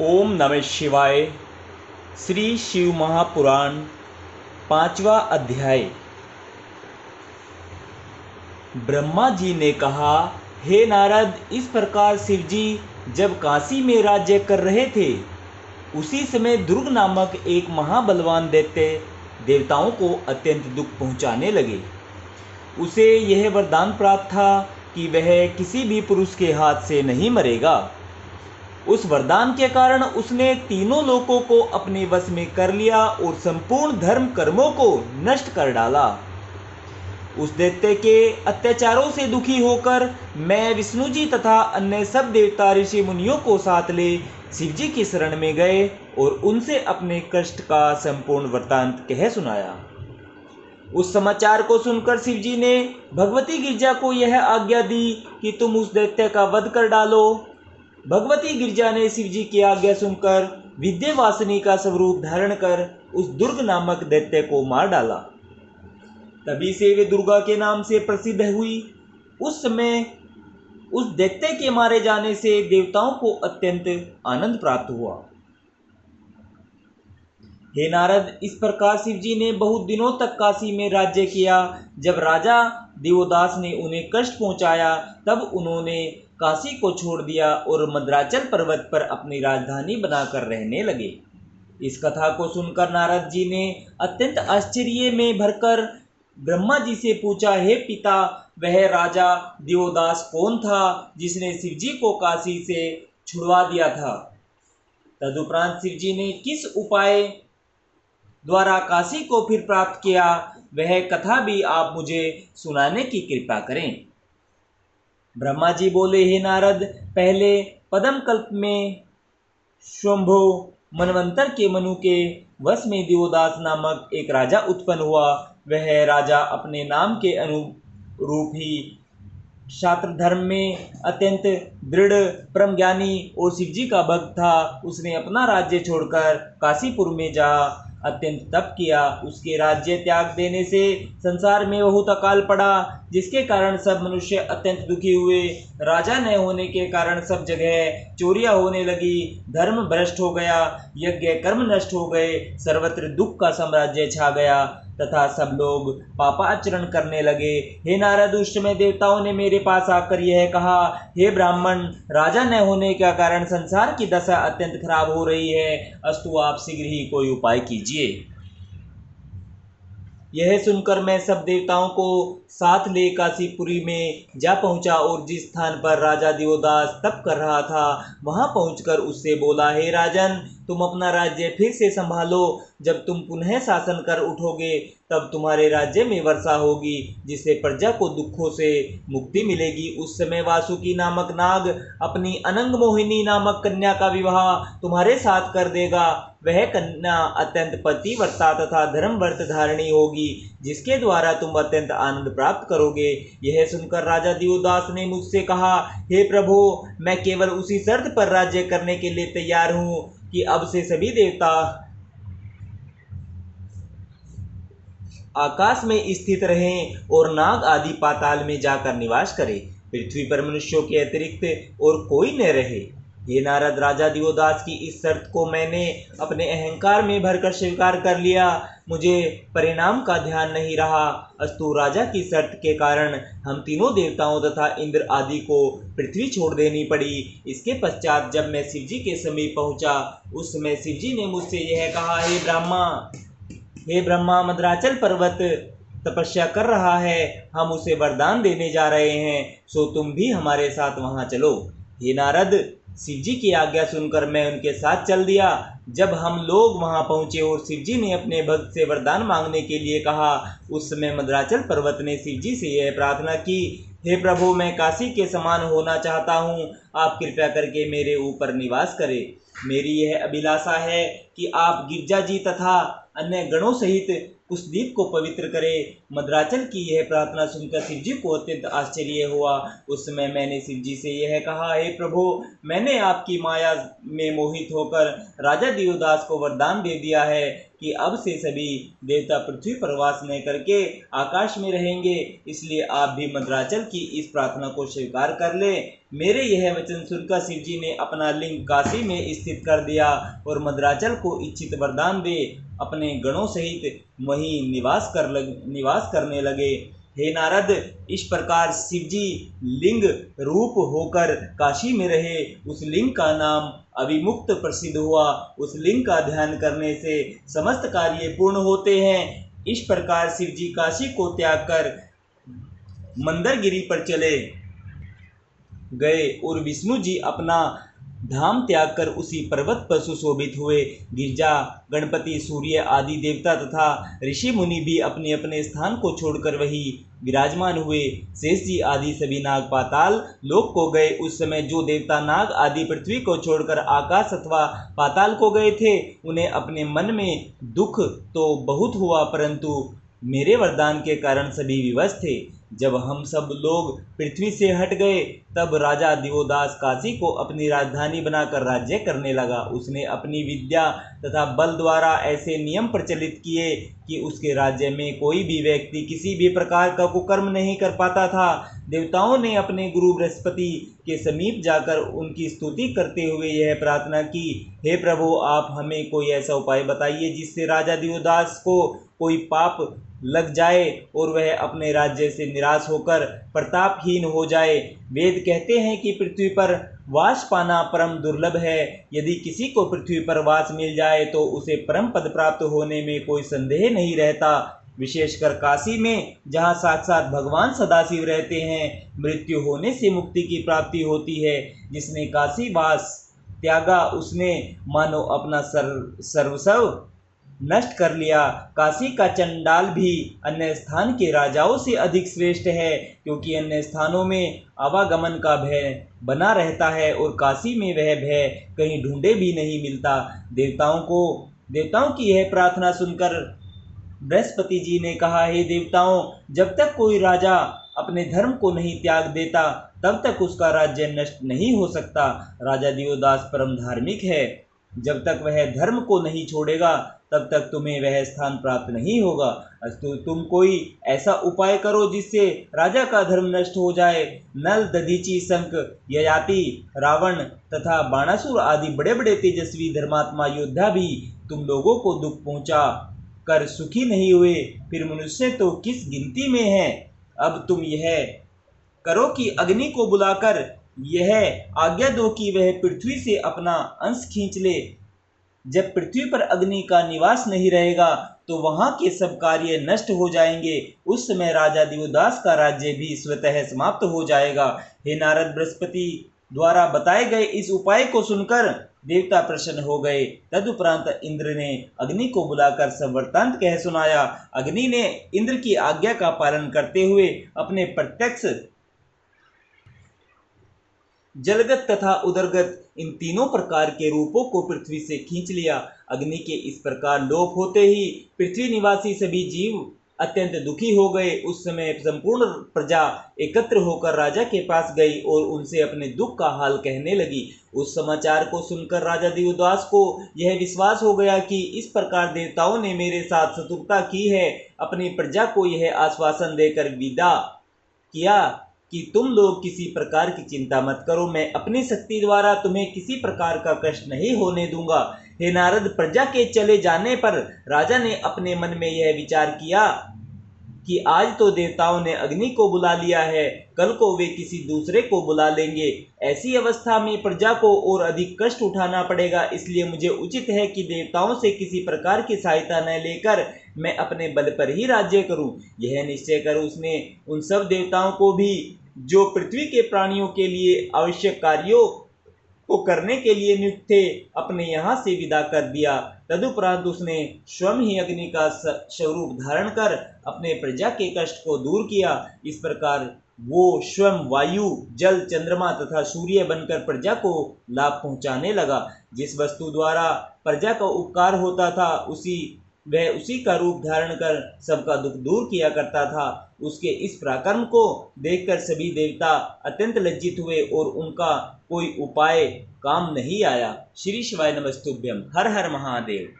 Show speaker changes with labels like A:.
A: ओम नमः शिवाय। श्री शिव महापुराण 5वां अध्याय। ब्रह्मा जी ने कहा, हे नारद, इस प्रकार शिवजी जब काशी में राज्य कर रहे थे, उसी समय दुर्ग नामक एक महाबलवान दैत्य देवताओं को अत्यंत दुख पहुंचाने लगे। उसे यह वरदान प्राप्त था कि वह किसी भी पुरुष के हाथ से नहीं मरेगा। उस वरदान के कारण उसने तीनों लोकों को अपने वश में कर लिया और संपूर्ण धर्म कर्मों को नष्ट कर डाला। उस दैत्य के अत्याचारों से दुखी होकर मैं विष्णु जी तथा अन्य सब देवता ऋषि मुनियों को साथ ले शिव जी की शरण में गए और उनसे अपने कष्ट का संपूर्ण वृत्तांत कह सुनाया। उस समाचार को सुनकर शिव जी ने भगवती गिरजा को यह आज्ञा दी कि तुम उस दैत्य का वध कर डालो। भगवती गिरजा ने शिव जी की आज्ञा सुनकर विद्यावासिनी का स्वरूप धारण कर उस दुर्ग नामक दैत्य को मार डाला। तभी से वे दुर्गा के नाम से प्रसिद्ध हुई। उस समय उस दैत्य के मारे जाने से देवताओं को अत्यंत आनंद प्राप्त हुआ। हे नारद, इस प्रकार शिव जी ने बहुत दिनों तक काशी में राज्य किया। जब राजा दिवोदास ने उन्हें कष्ट पहुंचाया, तब उन्होंने काशी को छोड़ दिया और मद्राचल पर्वत पर अपनी राजधानी बनाकर रहने लगे। इस कथा को सुनकर नारद जी ने अत्यंत आश्चर्य में भरकर ब्रह्मा जी से पूछा, हे पिता, वह राजा दिवोदास कौन था जिसने शिव जी को काशी से छुड़वा दिया था? तदुपरांत शिव जी ने किस उपाय द्वारा काशी को फिर प्राप्त किया, वह कथा भी आप मुझे सुनाने की कृपा करें। ब्रह्मा जी बोले, हे नारद, पहले पद्म कल्प में स्वयंभू मनवंतर के मनु के वश में दिवोदास नामक एक राजा उत्पन्न हुआ। वह राजा अपने नाम के अनुरूप ही शास्त्र धर्म में अत्यंत दृढ़, परम ज्ञानी और शिव जी का भक्त था। उसने अपना राज्य छोड़कर काशीपुर में जा अत्यंत तप किया। उसके राज्य त्याग देने से संसार में बहुत अकाल पड़ा, जिसके कारण सब मनुष्य अत्यंत दुखी हुए। राजा न होने के कारण सब जगह चोरियां होने लगी, धर्म भ्रष्ट हो गया, यज्ञ कर्म नष्ट हो गए, सर्वत्र दुख का साम्राज्य छा गया तथा सब लोग पापाचरण करने लगे। हे नारद, उस समय देवताओं ने मेरे पास आकर यह कहा, हे ब्राह्मण, राजा न होने के कारण संसार की दशा अत्यंत खराब हो रही है, अस्तु आप शीघ्र ही कोई उपाय कीजिए। यह सुनकर मैं सब देवताओं को साथ ले काशीपुरी में जा पहुंचा और जिस स्थान पर राजा दिवोदास तप कर रहा था, वहां पहुंचकर उससे बोला, हे राजन, तुम अपना राज्य फिर से संभालो। जब तुम पुनः शासन कर उठोगे, तब तुम्हारे राज्य में वर्षा होगी, जिससे प्रजा को दुखों से मुक्ति मिलेगी। उस समय वासुकी नामक नाग अपनी अनंग मोहिनी नामक कन्या का विवाह तुम्हारे साथ कर देगा। वह कन्या अत्यंत पतिव्रता तथा धर्मव्रत धारिणी होगी, जिसके द्वारा तुम अत्यंत आनंद प्राप्त करोगे। यह सुनकर राजा दिवोदास ने मुझसे कहा, हे प्रभु, मैं केवल उसी शर्त पर राज्य करने के लिए तैयार हूँ कि अब से सभी देवता आकाश में स्थित रहें और नाग आदि पाताल में जाकर निवास करें। पृथ्वी पर मनुष्यों के अतिरिक्त और कोई न रहे। हे नारद, राजा दिवोदास की इस शर्त को मैंने अपने अहंकार में भरकर स्वीकार कर लिया। मुझे परिणाम का ध्यान नहीं रहा, अस्तु राजा की शर्त के कारण हम तीनों देवताओं तथा इंद्र आदि को पृथ्वी छोड़ देनी पड़ी। इसके पश्चात जब मैं शिव जी के समीप पहुंचा, उस समय शिव जी ने मुझसे यह कहा, हे ब्रह्मा, मद्राचल पर्वत तपस्या कर रहा है, हम उसे वरदान देने जा रहे हैं, सो तुम भी हमारे साथ वहां चलो। हे नारद, शिव जी की आज्ञा सुनकर मैं उनके साथ चल दिया। जब हम लोग वहां पहुंचे और शिव जी ने अपने भक्त से वरदान मांगने के लिए कहा, उस समय मद्राचल पर्वत ने शिव जी से यह प्रार्थना की, हे प्रभु, मैं काशी के समान होना चाहता हूँ, आप कृपया करके मेरे ऊपर निवास करें। मेरी यह अभिलाषा है कि आप गिरजा जी तथा अन्य गणों सहित कुशदीप को पवित्र करे। मद्राचल की यह प्रार्थना सुनकर शिव जी को अत्यंत आश्चर्य हुआ। उस समय मैंने शिव जी से यह कहा, हे प्रभु, मैंने आपकी माया में मोहित होकर राजा दियोदास को वरदान दे दिया है कि अब से सभी देवता पृथ्वी पर वास न करके आकाश में रहेंगे, इसलिए आप भी मद्राचल की इस प्रार्थना को स्वीकार कर ले। मेरे यह वचन सुनकर शिव जी ने अपना लिंग काशी में स्थित कर दिया और मद्राचल को इच्छित वरदान दे अपने गणों सहित वहीं निवास करने लगे। हे नारद, इस प्रकार शिवजी लिंग रूप होकर काशी में रहे। उस लिंग का नाम अभिमुक्त प्रसिद्ध हुआ। उस लिंग का ध्यान करने से समस्त कार्य पूर्ण होते हैं। इस प्रकार शिवजी काशी को त्याग कर मंदरगिरी पर चले गए और विष्णु जी अपना धाम त्याग कर उसी पर्वत पर सुशोभित हुए। गिरजा, गणपति, सूर्य आदि देवता तथा ऋषि मुनि भी अपने अपने स्थान को छोड़कर वही विराजमान हुए। शेष जी आदि सभी नाग पाताल लोक को गए। उस समय जो देवता नाग आदि पृथ्वी को छोड़कर आकाश अथवा पाताल को गए थे, उन्हें अपने मन में दुख तो बहुत हुआ, परंतु मेरे वरदान के कारण सभी विवश थे। जब हम सब लोग पृथ्वी से हट गए, तब राजा दिवोदास काशी को अपनी राजधानी बनाकर राज्य करने लगा। उसने अपनी विद्या तथा बल द्वारा ऐसे नियम प्रचलित किए कि उसके राज्य में कोई भी व्यक्ति किसी भी प्रकार का कुकर्म नहीं कर पाता था। देवताओं ने अपने गुरु बृहस्पति के समीप जाकर उनकी स्तुति करते हुए यह प्रार्थना की, हे प्रभु, आप हमें कोई ऐसा उपाय बताइए जिससे राजा दिवोदास को कोई पाप लग जाए और वह अपने राज्य से निराश होकर प्रतापहीन हो जाए। वेद कहते हैं कि पृथ्वी पर वास पाना परम दुर्लभ है। यदि किसी को पृथ्वी पर वास मिल जाए तो उसे परम पद प्राप्त होने में कोई संदेह नहीं रहता। विशेषकर काशी में, जहाँ साक्षात भगवान सदाशिव रहते हैं, मृत्यु होने से मुक्ति की प्राप्ति होती है। जिसने काशी वास त्यागा, उसने मानो अपना सर्वस्व नष्ट कर लिया। काशी का चंडाल भी अन्य स्थान के राजाओं से अधिक श्रेष्ठ है, क्योंकि अन्य स्थानों में आवागमन का भय बना रहता है और काशी में वह भय कहीं ढूंढे भी नहीं मिलता। देवताओं की यह प्रार्थना सुनकर बृहस्पति जी ने कहा, हे देवताओं, जब तक कोई राजा अपने धर्म को नहीं त्याग देता, तब तक उसका राज्य नष्ट नहीं हो सकता। राजा दिवोदास परम धार्मिक है। जब तक वह धर्म को नहीं छोड़ेगा, तब तक तुम्हें वह स्थान प्राप्त नहीं होगा। अस्तु, तुम कोई ऐसा उपाय करो जिससे राजा का धर्म नष्ट हो जाए। नल, दधीचि, शंख, ययाति, रावण तथा बाणासुर आदि बड़े बड़े तेजस्वी धर्मात्मा योद्धा भी तुम लोगों को दुख पहुंचा कर सुखी नहीं हुए, फिर मनुष्य तो किस गिनती में है। अब तुम यह करो कि अग्नि को बुलाकर यह आज्ञा दो कि वह पृथ्वी से अपना अंश खींच ले। जब पृथ्वी पर अग्नि का निवास नहीं रहेगा तो वहां के सब कार्य नष्ट हो जाएंगे। उस समय राजा दिवोदास का राज्य भी स्वतः समाप्त हो जाएगा। हे नारद, बृहस्पति द्वारा बताए गए इस उपाय को सुनकर देवता प्रसन्न हो गए। तदुपरांत इंद्र ने अग्नि को बुलाकर सब वृत्तांत कह सुनाया। अग्नि ने इंद्र की आज्ञा का पालन करते हुए अपने प्रत्यक्ष, जलगत तथा उदरगत इन तीनों प्रकार के रूपों को पृथ्वी से खींच लिया। अग्नि के इस प्रकार लोप होते ही पृथ्वी निवासी सभी जीव अत्यंत दुखी हो गए। उस समय संपूर्ण प्रजा एकत्र होकर राजा के पास गई और उनसे अपने दुख का हाल कहने लगी। उस समाचार को सुनकर राजा दिवोदास को यह विश्वास हो गया कि इस प्रकार देवताओं ने मेरे साथ शत्रुता की है। अपनी प्रजा को यह आश्वासन देकर विदा किया कि तुम लोग किसी प्रकार की चिंता मत करो, मैं अपनी शक्ति द्वारा तुम्हें किसी प्रकार का कष्ट नहीं होने दूंगा। हे नारद, प्रजा के चले जाने पर राजा ने अपने मन में यह विचार किया कि आज तो देवताओं ने अग्नि को बुला लिया है, कल को वे किसी दूसरे को बुला लेंगे। ऐसी अवस्था में प्रजा को और अधिक कष्ट उठाना पड़ेगा। इसलिए मुझे उचित है कि देवताओं से किसी प्रकार की सहायता न लेकर मैं अपने बल पर ही राज्य करूं। यह निश्चय कर उसने उन सब देवताओं को भी जो पृथ्वी के प्राणियों के लिए आवश्यक कार्यों को करने के लिए नियुक्त थे, अपने यहाँ से विदा कर दिया। तदुपरांत उसने स्वयं ही अग्नि का स्वरूप धारण कर अपने प्रजा के कष्ट को दूर किया। इस प्रकार वो स्वयं वायु, जल, चंद्रमा तथा सूर्य बनकर प्रजा को लाभ पहुँचाने लगा। जिस वस्तु द्वारा प्रजा का उपकार होता था, उसी वह उसी का रूप धारण कर सबका दुख दूर किया करता था। उसके इस पराक्रम को देखकर सभी देवता अत्यंत लज्जित हुए और उनका कोई उपाय काम नहीं आया। श्री शिवाय नमस्तुभ्यम। हर हर महादेव।